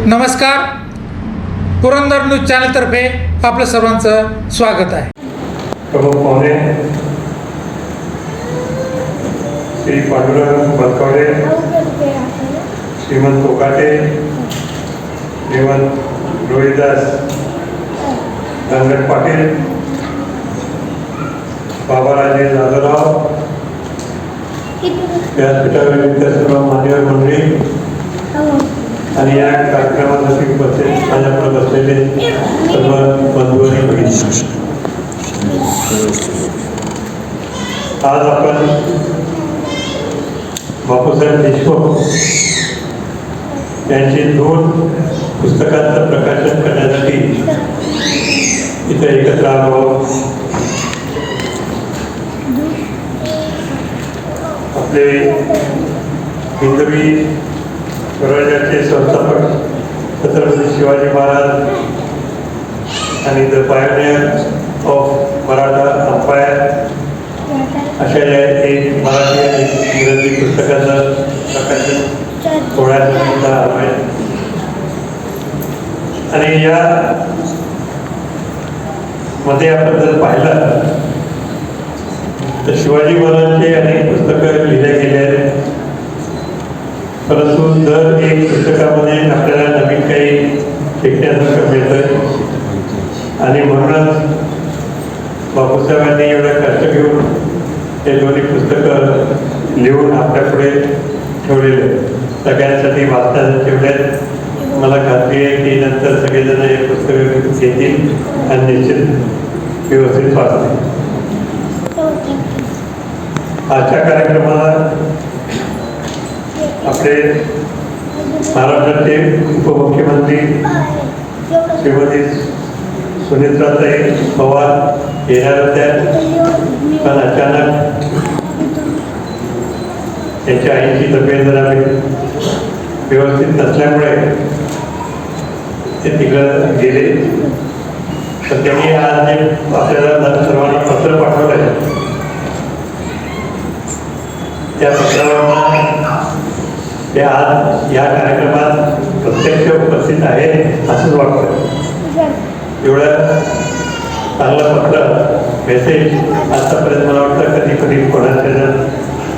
नमस्कार, पुरंदर न्यूज चॅनलतर्फे आपलं सर्वांचं स्वागत आहे. प्रमुख पाहुणे श्री पांडुरंग बलकवडे, श्रीमंत कोकाटे, श्रीमंत रोहिदास रंगट पाटील, बाबाराजे जाधवराव, व्यासपीठावर विद्या सर्व मान्यवर मंडळी आणि या कार्यक्रमासाठी माझ्याकडे बसलेले सर्व बंधू आणि भगिनी, आज आपण बापूसाहेब देशमुख यांची 2 पुस्तकांचं प्रकाशन करण्यासाठी इथे एकत्र आलो. आपले हिंदवी स्वराज्याचे संस्थापक छत्रपती शिवाजी महाराज आणि the pioneer of Maratha umpire अशा या एक मराठी आणि इंग्रजी पुस्तकाचं प्रकाशन सोहळ्यासाठी आलो आहे. आणि या मध्ये आपण जर पाहिलं तर शिवाजी महाराजांचे अनेक पुस्तकं लिहिले गेले आहेत, परंतु दर एक पुस्तकामध्ये आपल्याला नवीन काही शिकण्यासारखं मिळतं आणि म्हणूनच बापूसाहेबांनी एवढं कष्ट घेऊन हे दोन्ही पुस्तकं लिहून आपल्यापुढे ठेवलेले सगळ्यांसाठी वाचण्यासाठी ठेवले. मला खात्री आहे की नंतर सगळेजण हे पुस्तकं घेतील आणि निश्चित व्यवस्थित वाचतील. आजच्या कार्यक्रमाला आपले महाराष्ट्राचे उपमुख्यमंत्री श्रीमती सुनेत्राताई पवार येणार होत्या, पण अचानक त्यांच्या आईची तब्येत जरा व्यवस्थित नसल्यामुळे ते तिकडं गेले. तर त्यांनी आज जे आपल्याला सर्वांना पत्र पाठवलं आहे त्या पत्रावर ते आज या कार्यक्रमात प्रत्यक्ष उपस्थित आहे असंच वाटतं. एवढं चांगलं पत्र मेसेज आतापर्यंत मला वाटतं कधी कोणाच्या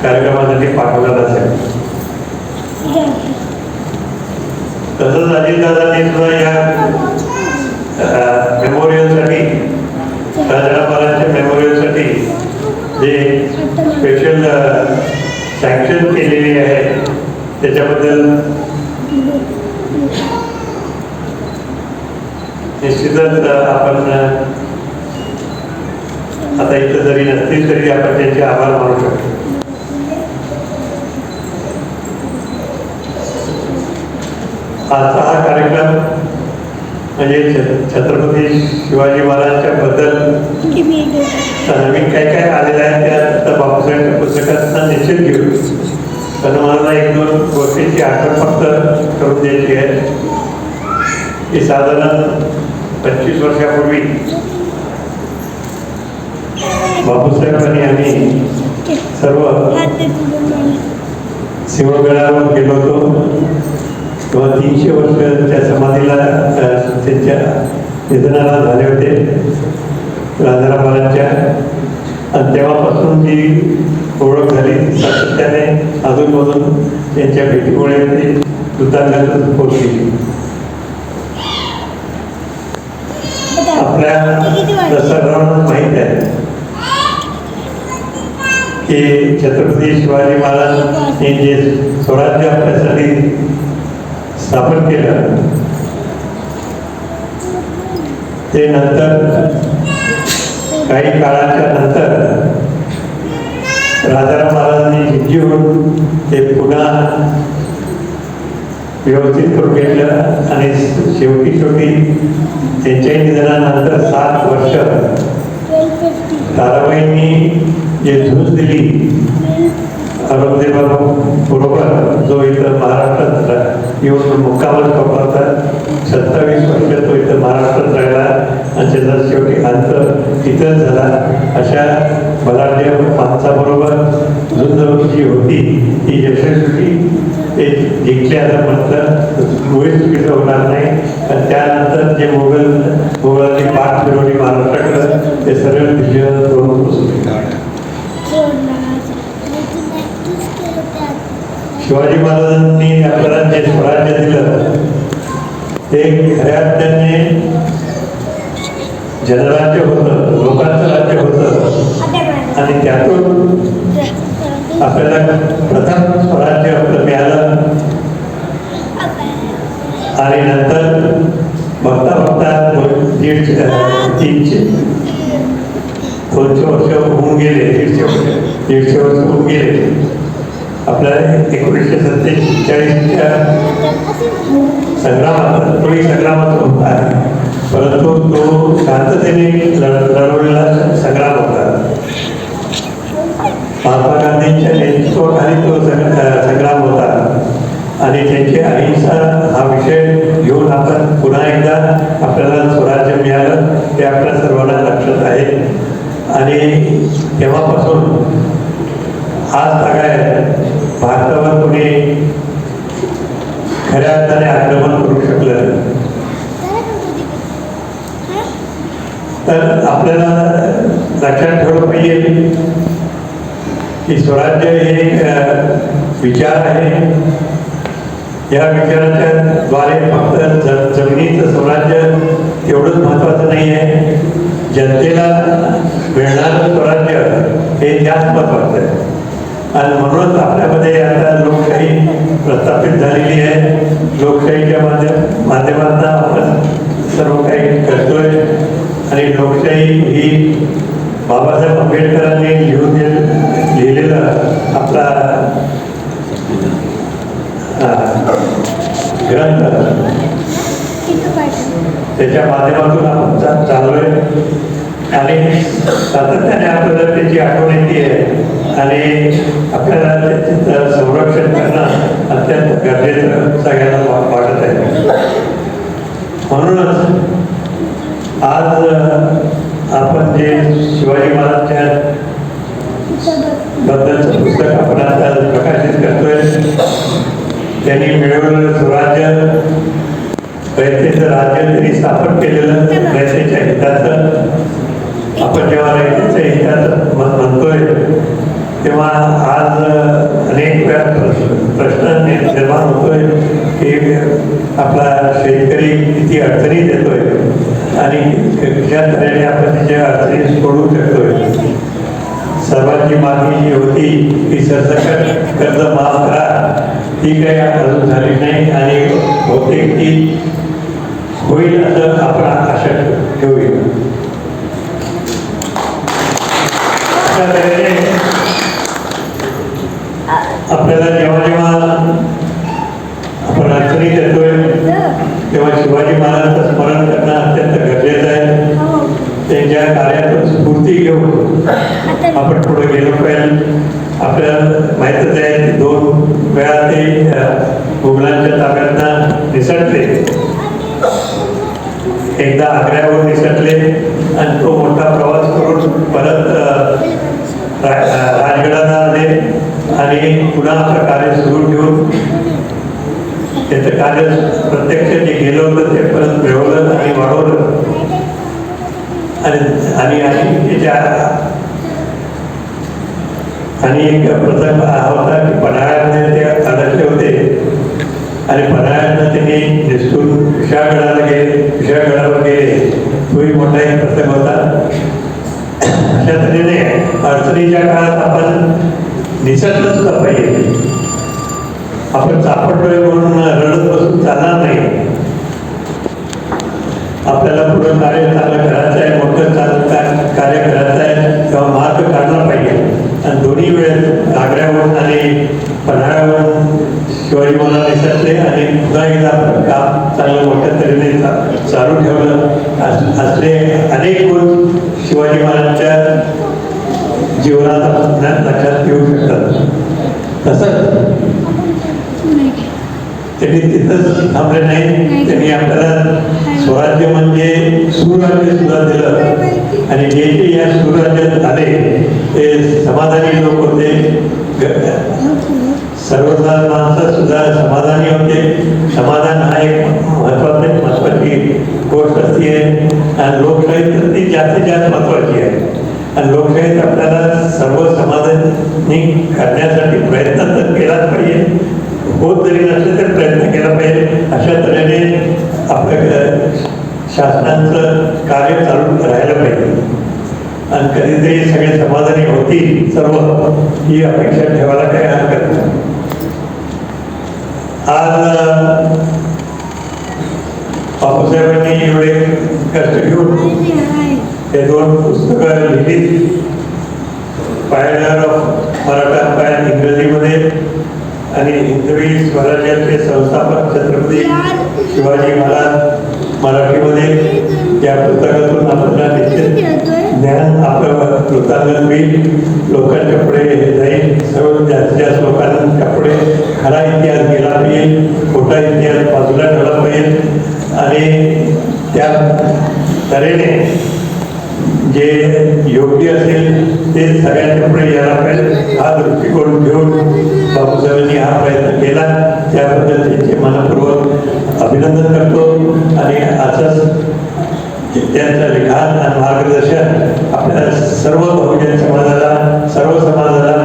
कार्यक्रमासाठी पाठवलं नसेल. तसंच अजितदादांनी सुद्धा या मेमोरियलसाठी राजारामबाबांच्या मेमोरियलसाठी जे स्पेशल सँक्शन केलेली आहे त्याच्याबद्दल निश्चितच आपण आता इथं जरी नसतील तरी आपण त्यांचे आभार मानू शकतो. आजचा हा कार्यक्रम म्हणजे छत्रपती शिवाजी महाराजांच्या बद्दल नवीन काय काय आलेलं आहे त्या बापूसाहेबच्या पुस्तकात निश्चित घेऊ. पण मला 1-2 गोष्टींची आठवण फक्त करून द्यायची आहे की साधारण 25 वर्षापूर्वी बापूसाहेबांनी आम्ही सर्व सिंहगडावर गेलो होतो. तेव्हा 300 वर्ष त्या समाधीला त्यांच्या निधनाला झाले होते राजाराम महाराजांच्या, आणि तेव्हापासून जी ओळख झाली सातत्याने अजूनमधून त्यांच्या भेटीमुळे ती दुतांगातच पोचली. आपल्या सर्वांना माहीत आहे की छत्रपती शिवाजी महाराजांनी जे स्वराज्य आपल्यासाठी स्थापन केलं ते नंतर काही काळाच्या नंतर राजाराम महाराजांनी जिंकून ते पुन्हा व्यवस्थित करून घेतलं आणि शेवटी त्यांच्याही निधनानंतर 7 वर्ष ताराबाईंनी जे झूज दिली औरंगजेबाबू बरोबर, जो इथं महाराष्ट्रात येऊन मुक्कामच ठोकला होता. 27 वर्ष तो इथं महाराष्ट्रात राहिला आणि त्याचा शेवटी अंत इथंच झाला. अशा बलाढ्य माणसाबरोबर झुंज जी होती ती यशस्वी ते जिंकल्यानंतर मुळीच चुकीचं होणार पाठ फिरवली महाराष्ट्राकडं ते सरळ दिल्लीला जाऊन पोचले. शिवाजी महाराजांनी आपल्याला जे स्वराज्य दिलं ते खऱ्या अर्थाने जनराज्य होतं, लोकांचं राज्य होतं आणि त्यातून आपल्याला प्रथम स्वराज्य आपलं मिळालं आणि नंतर बघता बघता 200 वर्ष होऊन गेले, 150 वर्ष होऊन गेले. आपल्याला 1947च्या संग्रामात तोही संग्रामात होता, परंतु तो शांततेने लढवलेला संग्राम होता. महात्मा गांधींच्या नेतृत्वाखाली तो संग्राम होता आणि त्यांची अहिंसा हा विषय घेऊन आपण पुन्हा एकदा आपल्याला स्वराज्य मिळालं ते आपल्या सर्वांना लक्षात आहे. आणि तेव्हापासून आज तागायत भारतावर कोणी खऱ्या अर्थाने आक्रमण करू शकलं तर आपल्याला लक्षात ठेवलं पाहिजे की स्वराज्य हे एक विचार आहे. या विचाराच्या द्वारे फक्त जमिनीचं स्वराज्य तेवढंच महत्त्वाचं नाही आहे, जनतेला मिळणारं स्वराज्य हे जास्त महत्त्वाचं आहे. आणि म्हणूनच आपल्यामध्ये आता लोकशाही प्रस्थापित झालेली आहे. लोकशाहीच्या माध्यमातून आपण सर्व काही करतोय आणि लोकशाही ही बाबासाहेब आंबेडकरांनी लिहिलेलं आपला ग्रंथ त्याच्या माध्यमातून आपण चाललोय आणि सातत्याने आपल्याला त्याची आठवण येते आहे आणि आपल्याला त्याचं संरक्षण करणं अत्यंत गरजेचं सगळ्यांना वाटत आहे. म्हणूनच आज आपण जे शिवाजी महाराजांच्या बद्दलचं पुस्तक आपण आता प्रकाशित करतोय, त्यांनी मिळवलेलं स्वराज्य रयतेचं राज्य त्यांनी स्थापन केलेलं रयतेच्या हिताचं. आपण जेव्हा रयतेच्या हिताचं म्हणतोय तेव्हा आज अनेक वेळा प्रश्न निर्माण होतोय की आपला शेतकरी किती अडचणीत येतोय आणि कशा तऱ्हेने आपण त्याच्या अडचणी सोडवू शकतोय. सर्वांची मागणी जी होती ती सरसकट कर्ज माफ करा, ती काही अजून झाली नाही आणि बहुतेक ती होईल असं आपण आशा ठेवूया. अशा तऱ्हेने आपल्याला जेव्हा जेव्हा आपण अडचणीत येतोय तेव्हा शिवाजी महाराजांचं स्मरण करणं अत्यंत गरजेचं आहे. त्यांच्या कार्यातून स्फूर्ती घेऊन आपण पुढे गेलो पाहिजे. आपल्याला माहीतच आहे की 2 वेळा ते मुघलांच्या ताब्यातनं निसटले. एकदा आग्र्यावर निसटले आणि तो मोठा प्रवास करून परत राजगडाला आले आणि पुन्हा आपलं कार्य सुरू ठेवून त्याचं कार्य प्रत्यक्ष जे गेलं होतं ते परत मिळवलं आणि वाढवलं. आणि एक प्रसंग होता की पन्हाळ्यामध्ये ते अडकले होते आणि पन्हाळ्यानं त्यांनी निसटून विशाळगडाला गेले, विशाळगडावर गेले. तोही मोठा एक प्रसंग होता. अशा तऱ्हेने अडचणीच्या काळात आपण निसटलं सुद्धा पाहिजे. आपण सापडलोय म्हणून रडत बसून चालणार नाही. आपल्याला पुढं कार्य चांगलं करायचं आहे, मोठं कार्य करायचं आहे तेव्हा मार्ग काढला पाहिजे. आणि दोन्ही वेळेस आग्र्यावरून आणि पन्हाळ्यावरून शिवाजी महाराज निसटले आणि पुन्हा एकदा आपण काम चांगलं मोठ्या तऱ्हेने चालू ठेवलं. असले अनेक गुण शिवाजी महाराजांच्या जीवनात आपण लक्षात घेऊ शकतात. तसंच त्यांनी तिथंच थांबले नाही. त्यांनी आपल्याला स्वराज्य म्हणजे सुराज्य सुद्धा दिलं आणि जे जे या सुराज्यात आले ते समाधानी लोक होते. सर्वसाधारण माणसं सुद्धा समाधानी होते. समाधान हा एक महत्वाची गोष्ट असते आणि लोकशाही तर ती जास्तीत जास्त महत्वाची आहे. आणि लोकशाहीत आपल्याला सर्व समाधानी करण्यासाठी प्रयत्न तर केलाच पाहिजे, होत जरी नसले तर प्रयत्न केला पाहिजे. अशा तऱ्हेने आपल्या शासनाचं कार्य चालू राहायला पाहिजे आणि कधीतरी सगळे समाधानी होतील सर्व, ही अपेक्षा ठेवायला काही हरकत नाही. आज बापूसाहेबांनी एवढे कष्ट घेऊन हे 2 पुस्तकं लिहिली, पायनर ऑफ मराठा अम्पायर इंग्रजीमध्ये आणि हिंदवी स्वराज्याचे संस्थापक छत्रपती शिवाजी महाराज मराठीमध्ये. या पुस्तकातून आपल्याला निश्चित ज्ञान आपलं कृतांगण होईल, लोकांच्या पुढे जाईल. सर्व जास्तीत जास्त लोकांच्या पुढे खरा इतिहास गेला पाहिजे, खोटा इतिहास बाजूला ठेवला पाहिजे आणि त्या तऱ्हेने जे योग्य असेल ते सगळ्यांच्या पुढे यायला पाहिजे. हा दृष्टिकोन घेऊन बापूसाहेबांनी हा प्रयत्न केला, त्याबद्दल त्यांचे मनपूर्वक अभिनंदन करतो. आणि असंच त्यांचं लिखाण आणि मार्गदर्शन आपल्या सर्व बहुजन समाजाला, सर्व समाजाला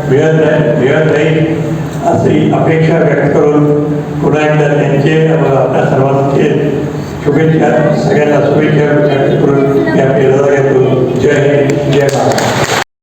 मिळत राहील अशी अपेक्षा व्यक्त करून पुन्हा एकदा त्यांचे आपल्या सर्वांचे शुभेच्छा, सगळ्यांना शुभेच्छा व्यक्त करून या पेरदा घेतो. जय हिंद, जय महाराष्ट्र.